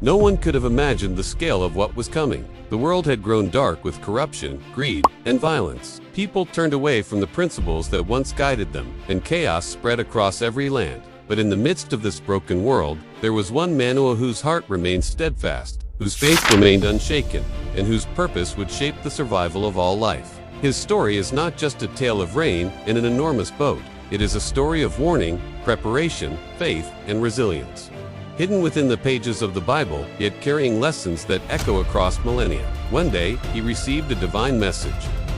No one could have imagined the scale of what was coming. The world had grown dark with corruption, greed, and violence. People turned away from the principles that once guided them, and chaos spread across every land. But in the midst of this broken world, there was one man whose heart remained steadfast, whose faith remained unshaken, and whose purpose would shape the survival of all life. His story is not just a tale of rain in an enormous boat. It is a story of warning, preparation, faith, and resilience. Hidden within the pages of the Bible, yet carrying lessons that echo across millennia. One day, he received a divine message,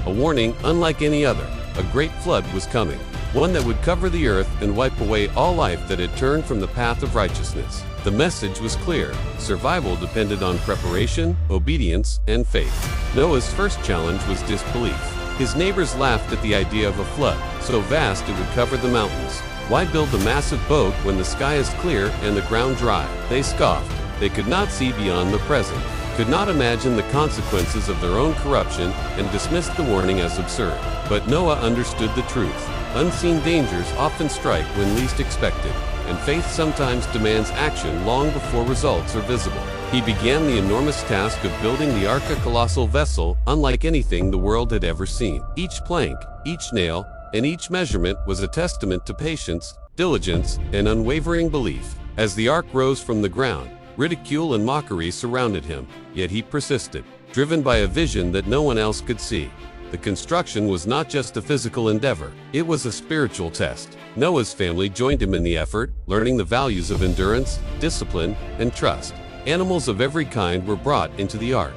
a warning unlike any other. A great flood was coming, one that would cover the earth and wipe away all life that had turned from the path of righteousness. The message was clear. Survival depended on preparation, obedience, and faith. Noah's first challenge was disbelief. His neighbors laughed at the idea of a flood, so vast it would cover the mountains. Why build a massive boat when the sky is clear and the ground dry? They scoffed. They could not see beyond the present, could not imagine the consequences of their own corruption, and dismissed the warning as absurd. But Noah understood the truth. Unseen dangers often strike when least expected, and faith sometimes demands action long before results are visible. He began the enormous task of building the ark, a colossal vessel unlike anything the world had ever seen. Each plank, each nail, and each measurement was a testament to patience, diligence, and unwavering belief. As the ark rose from the ground, ridicule and mockery surrounded him, yet he persisted, driven by a vision that no one else could see. The construction was not just a physical endeavor, it was a spiritual test. Noah's family joined him in the effort, learning the values of endurance, discipline, and trust. Animals of every kind were brought into the ark.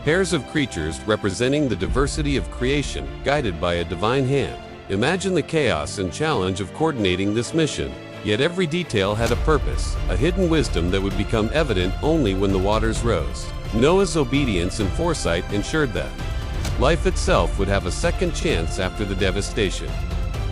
Pairs of creatures representing the diversity of creation, guided by a divine hand. Imagine the chaos and challenge of coordinating this mission. Yet every detail had a purpose, a hidden wisdom that would become evident only when the waters rose. Noah's obedience and foresight ensured that life itself would have a second chance after the devastation.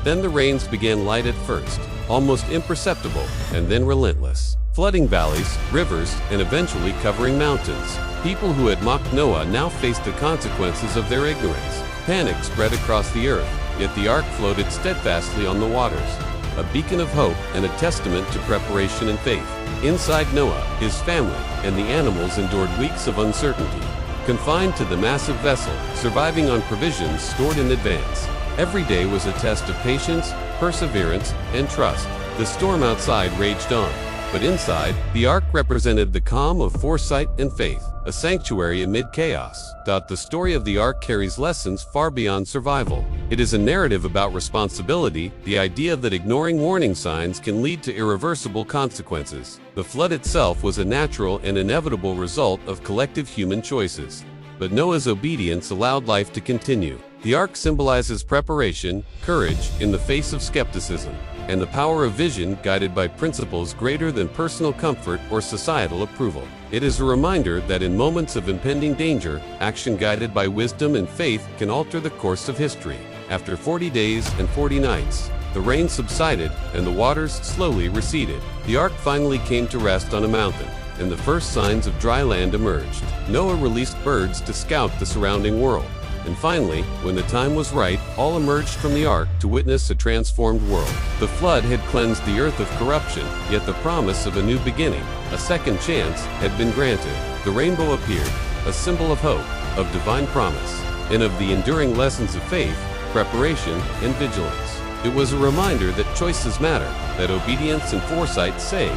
Then the rains began light at first, almost imperceptible, and then relentless, flooding valleys, rivers, and eventually covering mountains. People who had mocked Noah now faced the consequences of their ignorance. Panic spread across the earth, yet the ark floated steadfastly on the waters, a beacon of hope and a testament to preparation and faith. Inside Noah, his family, and the animals endured weeks of uncertainty. Confined to the massive vessel, surviving on provisions stored in advance. Every day was a test of patience, perseverance, and trust. The storm outside raged on, but inside, the ark represented the calm of foresight and faith, a sanctuary amid chaos. The story of the ark carries lessons far beyond survival. It is a narrative about responsibility, the idea that ignoring warning signs can lead to irreversible consequences. The flood itself was a natural and inevitable result of collective human choices. But Noah's obedience allowed life to continue. The ark symbolizes preparation, courage in the face of skepticism, and the power of vision guided by principles greater than personal comfort or societal approval. It is a reminder that in moments of impending danger, action guided by wisdom and faith can alter the course of history. After 40 days and 40 nights, the rain subsided and the waters slowly receded. The ark finally came to rest on a mountain, and the first signs of dry land emerged. Noah released birds to scout the surrounding world. And finally, when the time was right, all emerged from the ark to witness a transformed world. The flood had cleansed the earth of corruption, yet the promise of a new beginning, a second chance, had been granted. The rainbow appeared, a symbol of hope, of divine promise, and of the enduring lessons of faith, preparation, and vigilance. It was a reminder that choices matter, that obedience and foresight save,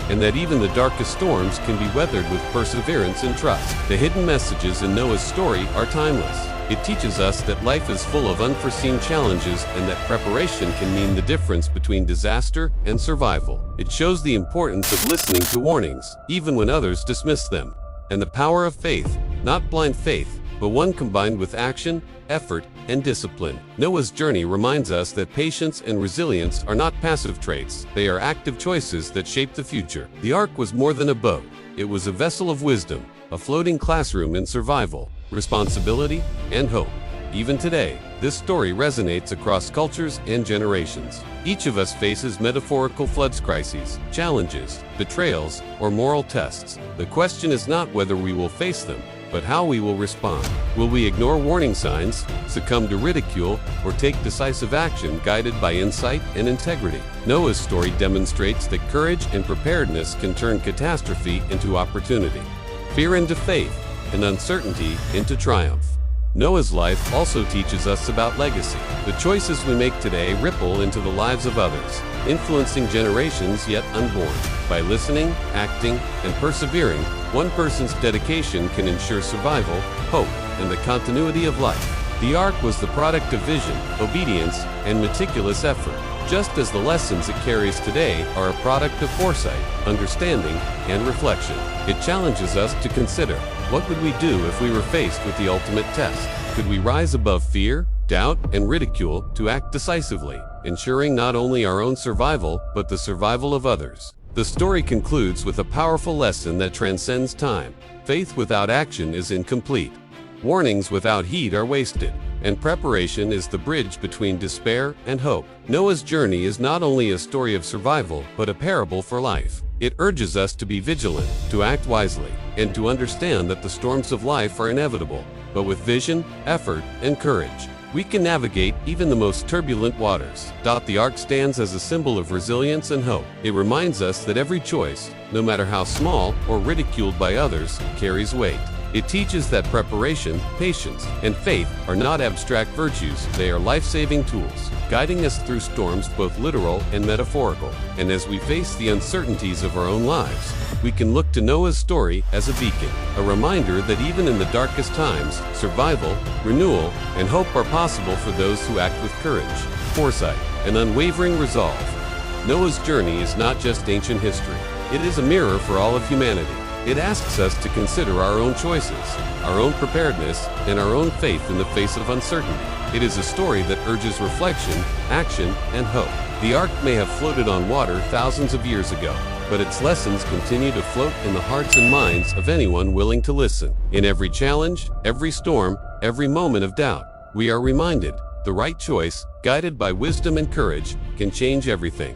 and that even the darkest storms can be weathered with perseverance and trust. The hidden messages in Noah's story are timeless. It teaches us that life is full of unforeseen challenges and that preparation can mean the difference between disaster and survival. It shows the importance of listening to warnings, even when others dismiss them, and the power of faith, not blind faith, but one combined with action, effort, and discipline. Noah's journey reminds us that patience and resilience are not passive traits, they are active choices that shape the future. The ark was more than a boat. It was a vessel of wisdom, a floating classroom in survival, responsibility, and hope. Even today, this story resonates across cultures and generations. Each of us faces metaphorical flood crises, challenges, betrayals, or moral tests. The question is not whether we will face them, but how we will respond. Will we ignore warning signs, succumb to ridicule, or take decisive action guided by insight and integrity? Noah's story demonstrates that courage and preparedness can turn catastrophe into opportunity, fear into faith, and uncertainty into triumph. Noah's life also teaches us about legacy. The choices we make today ripple into the lives of others, influencing generations yet unborn. By listening, acting, and persevering, one person's dedication can ensure survival, hope, and the continuity of life. The Ark was the product of vision, obedience, and meticulous effort, just as the lessons it carries today are a product of foresight, understanding, and reflection. It challenges us to consider, what would we do if we were faced with the ultimate test? Could we rise above fear, doubt, and ridicule to act decisively, ensuring not only our own survival, but the survival of others? The story concludes with a powerful lesson that transcends time. Faith without action is incomplete. Warnings without heed are wasted, and preparation is the bridge between despair and hope. Noah's journey is not only a story of survival, but a parable for life. It urges us to be vigilant, to act wisely, and to understand that the storms of life are inevitable. But with vision, effort, and courage, we can navigate even the most turbulent waters. The Ark stands as a symbol of resilience and hope. It reminds us that every choice, no matter how small or ridiculed by others, carries weight. It teaches that preparation, patience, and faith are not abstract virtues, they are life-saving tools, guiding us through storms both literal and metaphorical. And as we face the uncertainties of our own lives, we can look to Noah's story as a beacon, a reminder that even in the darkest times, survival, renewal, and hope are possible for those who act with courage, foresight, and unwavering resolve. Noah's journey is not just ancient history. It is a mirror for all of humanity. It asks us to consider our own choices, our own preparedness, and our own faith in the face of uncertainty. It is a story that urges reflection, action, and hope. The Ark may have floated on water thousands of years ago, but its lessons continue to float in the hearts and minds of anyone willing to listen. In every challenge, every storm, every moment of doubt, we are reminded the right choice, guided by wisdom and courage, can change everything.